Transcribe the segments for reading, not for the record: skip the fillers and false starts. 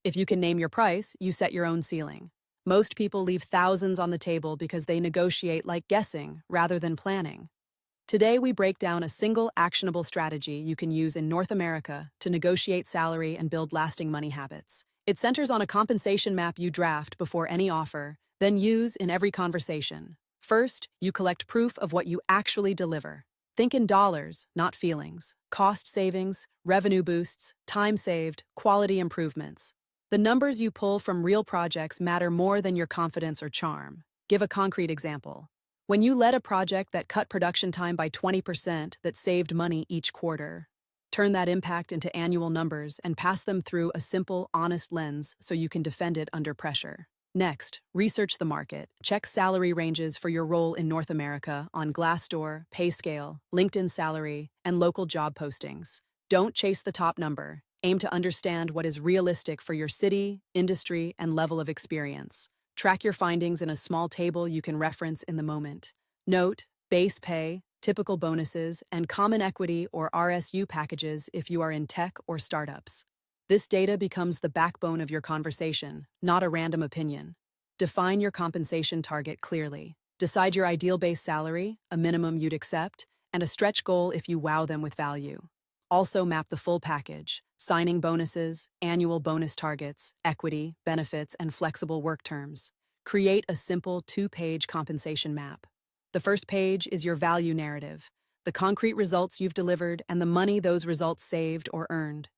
If you can name your price, you set your own ceiling. Most people leave thousands on the table because they negotiate like guessing rather than planning. Today, we break down a single actionable strategy you can use in North America to negotiate salary and build lasting money habits. It centers on a compensation map you draft before any offer, then use in every conversation. First, you collect proof of what you actually deliver. Think in dollars, not feelings. Cost savings, revenue boosts, time saved, quality improvements. The numbers you pull from real projects matter more than your confidence or charm. Give a concrete example. When you led a project that cut production time by 20% that saved money each quarter, turn that impact into annual numbers and pass them through a simple, honest lens so you can defend it under pressure. Next, research the market. Check salary ranges for your role in North America on Glassdoor, PayScale, LinkedIn Salary, and local job postings. Don't chase the top number. Aim to understand what is realistic for your city, industry, and level of experience. Track your findings in a small table you can reference in the moment. Note base pay, typical bonuses, and common equity or RSU packages if you are in tech or startups. This data becomes the backbone of your conversation, not a random opinion. Define your compensation target clearly. Decide your ideal base salary, a minimum you'd accept, and a stretch goal if you wow them with value. Also map the full package: signing bonuses, annual bonus targets, equity, benefits, and flexible work terms. Create a simple 2-page compensation map. The first page is your value narrative, the concrete results you've delivered and the money those results saved or earned.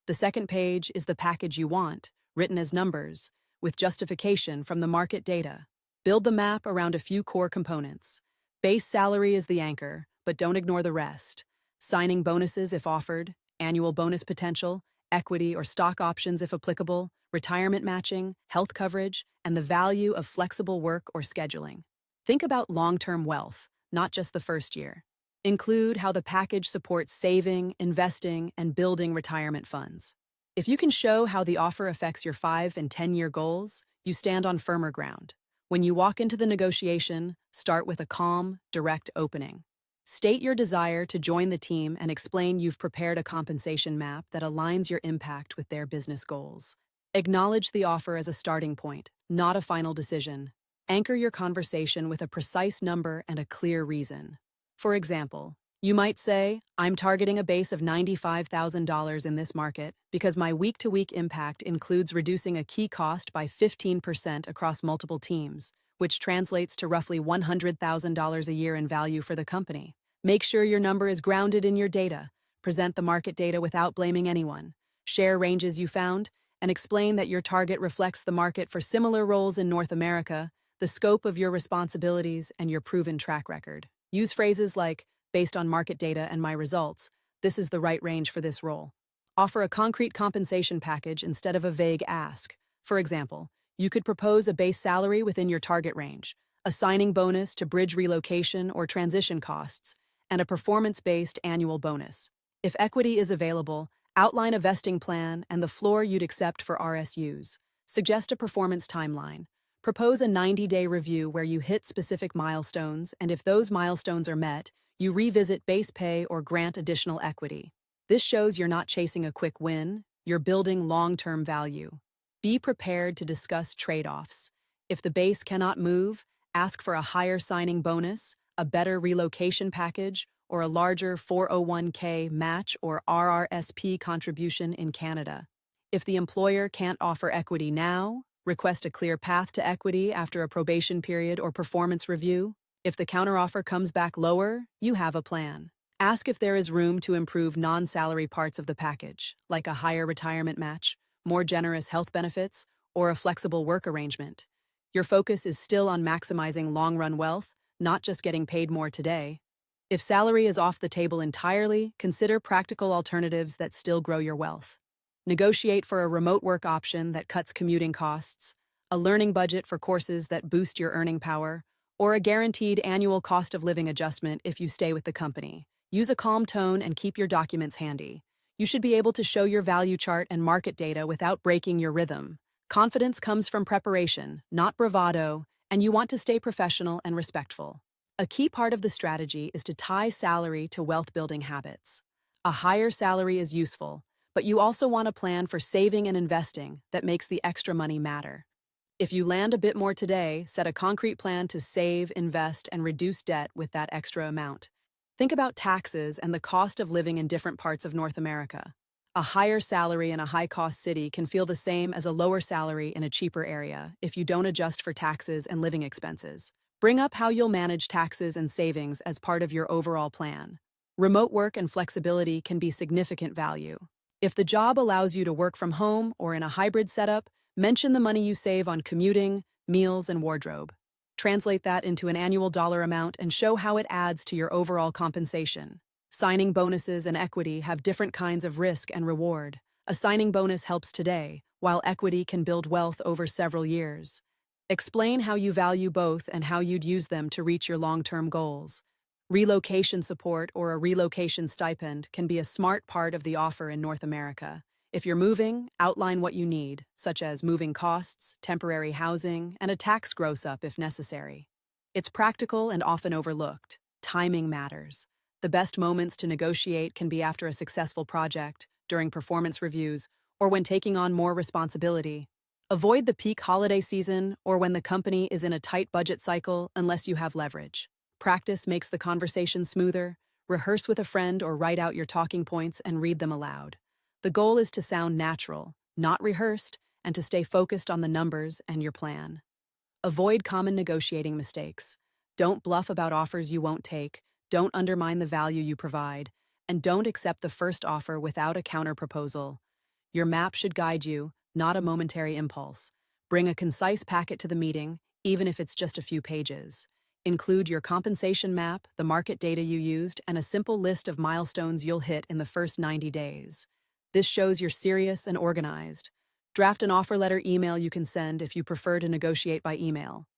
The second page is the package you want, written as numbers, with justification from the market data. Build the map around a few core components. Base salary is the anchor, but don't ignore the rest. Signing bonuses if offered, annual bonus potential, equity or stock options if applicable, retirement matching, health coverage, and the value of flexible work or scheduling. Think about long-term wealth, not just the first year. Include how the package supports saving, investing, and building retirement funds. If you can show how the offer affects your 5- and 10-year goals, you stand on firmer ground. When you walk into the negotiation, start with a calm, direct opening. State your desire to join the team and explain you've prepared a compensation map that aligns your impact with their business goals. Acknowledge the offer as a starting point, not a final decision. Anchor your conversation with a precise number and a clear reason. For example, you might say, "I'm targeting a base of $95,000 in this market because my week-to-week impact includes reducing a key cost by 15% across multiple teams, which translates to roughly $100,000 a year in value for the company." Make sure your number is grounded in your data. Present the market data without blaming anyone. Share ranges you found, and explain that your target reflects the market for similar roles in North America, the scope of your responsibilities, and your proven track record. Use phrases like, "Based on market data and my results, this is the right range for this role." Offer a concrete compensation package instead of a vague ask. For example, you could propose a base salary within your target range, a signing bonus to bridge relocation or transition costs, and a performance-based annual bonus. If equity is available, outline a vesting plan and the floor you'd accept for RSUs. Suggest a performance timeline. Propose a 90-day review where you hit specific milestones, and if those milestones are met, you revisit base pay or grant additional equity. This shows you're not chasing a quick win, you're building long-term value. Be prepared to discuss trade-offs. If the base cannot move, ask for a higher signing bonus, a better relocation package, or a larger 401k match or RRSP contribution in Canada. If the employer can't offer equity now, request a clear path to equity after a probation period or performance review. If the counteroffer comes back lower, you have a plan. Ask if there is room to improve non-salary parts of the package, like a higher retirement match, more generous health benefits, or a flexible work arrangement. Your focus is still on maximizing long-run wealth, not just getting paid more today. If salary is off the table entirely, consider practical alternatives that still grow your wealth. Negotiate for a remote work option that cuts commuting costs, a learning budget for courses that boost your earning power, or a guaranteed annual cost of living adjustment if you stay with the company. Use a calm tone and keep your documents handy. You should be able to show your value chart and market data without breaking your rhythm. Confidence comes from preparation, not bravado, and you want to stay professional and respectful. A key part of the strategy is to tie salary to wealth-building habits. A higher salary is useful, but you also want a plan for saving and investing that makes the extra money matter. If you land a bit more today, set a concrete plan to save, invest, and reduce debt with that extra amount. Think about taxes and the cost of living in different parts of North America. A higher salary in a high-cost city can feel the same as a lower salary in a cheaper area if you don't adjust for taxes and living expenses. Bring up how you'll manage taxes and savings as part of your overall plan. Remote work and flexibility can be significant value. If the job allows you to work from home or in a hybrid setup, mention the money you save on commuting, meals, and wardrobe. Translate that into an annual dollar amount and show how it adds to your overall compensation. Signing bonuses and equity have different kinds of risk and reward. A signing bonus helps today, while equity can build wealth over several years. Explain how you value both and how you'd use them to reach your long-term goals. Relocation support or a relocation stipend can be a smart part of the offer in North America. If you're moving, outline what you need, such as moving costs, temporary housing, and a tax gross-up if necessary. It's practical and often overlooked. Timing matters. The best moments to negotiate can be after a successful project, during performance reviews, or when taking on more responsibility. Avoid the peak holiday season or when the company is in a tight budget cycle unless you have leverage. Practice makes the conversation smoother. Rehearse with a friend or write out your talking points and read them aloud. The goal is to sound natural, not rehearsed, and to stay focused on the numbers and your plan. Avoid common negotiating mistakes. Don't bluff about offers you won't take, don't undermine the value you provide, and don't accept the first offer without a counterproposal. Your map should guide you, not a momentary impulse. Bring a concise packet to the meeting, even if it's just a few pages. Include your compensation map, the market data you used, and a simple list of milestones you'll hit in the first 90 days. This shows you're serious and organized. Draft an offer letter email you can send if you prefer to negotiate by email.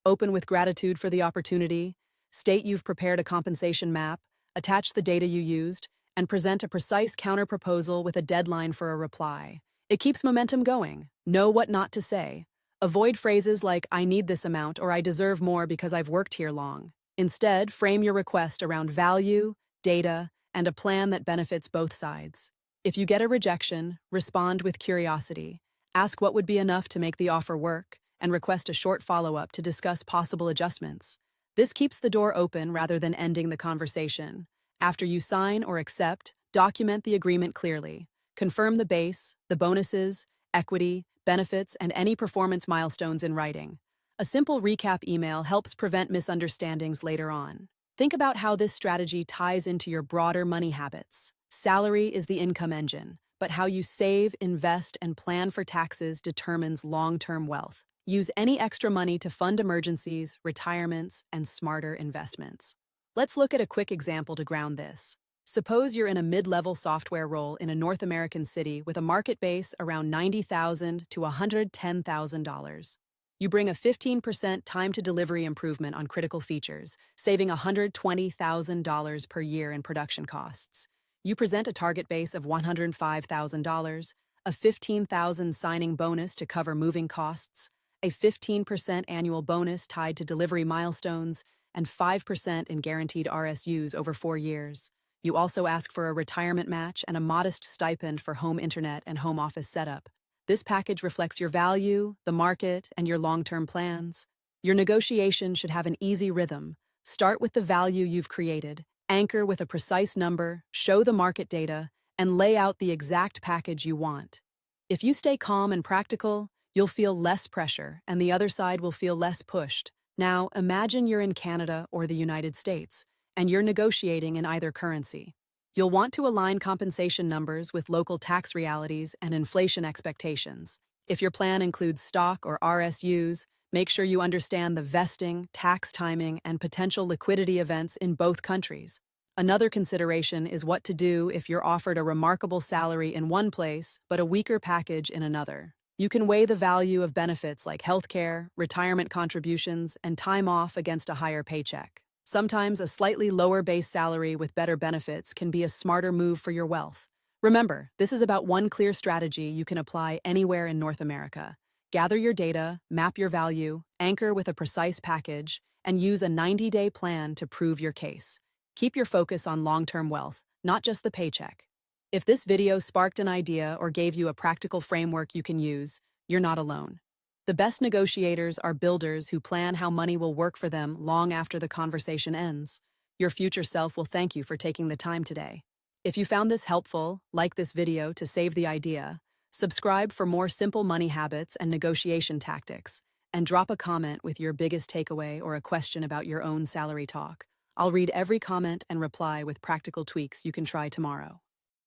Open with gratitude for the opportunity. State you've prepared a compensation map, attach the data you used, and present a precise counterproposal with a deadline for a reply. It keeps momentum going. Know what not to say. Avoid phrases like, "I need this amount" or "I deserve more because I've worked here long." Instead, frame your request around value, data, and a plan that benefits both sides. If you get a rejection, respond with curiosity. Ask what would be enough to make the offer work, and request a short follow-up to discuss possible adjustments. This keeps the door open rather than ending the conversation. After you sign or accept, document the agreement clearly. Confirm the base, the bonuses, equity, benefits, and any performance milestones in writing. A simple recap email helps prevent misunderstandings later on. Think about how this strategy ties into your broader money habits. Salary is the income engine, but how you save, invest, and plan for taxes determines long-term wealth. Use any extra money to fund emergencies, retirements, and smarter investments. Let's look at a quick example to ground this. Suppose you're in a mid-level software role in a North American city with a market base around $90,000 to $110,000. You bring a 15% time-to-delivery improvement on critical features, saving $120,000 per year in production costs. You present a target base of $105,000, a $15,000 signing bonus to cover moving costs, a 15% annual bonus tied to delivery milestones, and 5% in guaranteed RSUs over 4 years. You also ask for a retirement match and a modest stipend for home internet and home office setup. This package reflects your value, the market, and your long-term plans. Your negotiation should have an easy rhythm. Start with the value you've created, anchor with a precise number, show the market data, and lay out the exact package you want. If you stay calm and practical, you'll feel less pressure, and the other side will feel less pushed. Now, imagine you're in Canada or the United States, and you're negotiating in either currency. You'll want to align compensation numbers with local tax realities and inflation expectations. If your plan includes stock or RSUs, make sure you understand the vesting, tax timing, and potential liquidity events in both countries. Another consideration is what to do if you're offered a remarkable salary in one place, but a weaker package in another. You can weigh the value of benefits like healthcare, retirement contributions, and time off against a higher paycheck. Sometimes a slightly lower base salary with better benefits can be a smarter move for your wealth. Remember, this is about one clear strategy you can apply anywhere in North America. Gather your data, map your value, anchor with a precise package, and use a 90-day plan to prove your case. Keep your focus on long-term wealth, not just the paycheck. If this video sparked an idea or gave you a practical framework you can use, you're not alone. The best negotiators are builders who plan how money will work for them long after the conversation ends. Your future self will thank you for taking the time today. If you found this helpful, like this video to save the idea, subscribe for more simple money habits and negotiation tactics, and drop a comment with your biggest takeaway or a question about your own salary talk. I'll read every comment and reply with practical tweaks you can try tomorrow.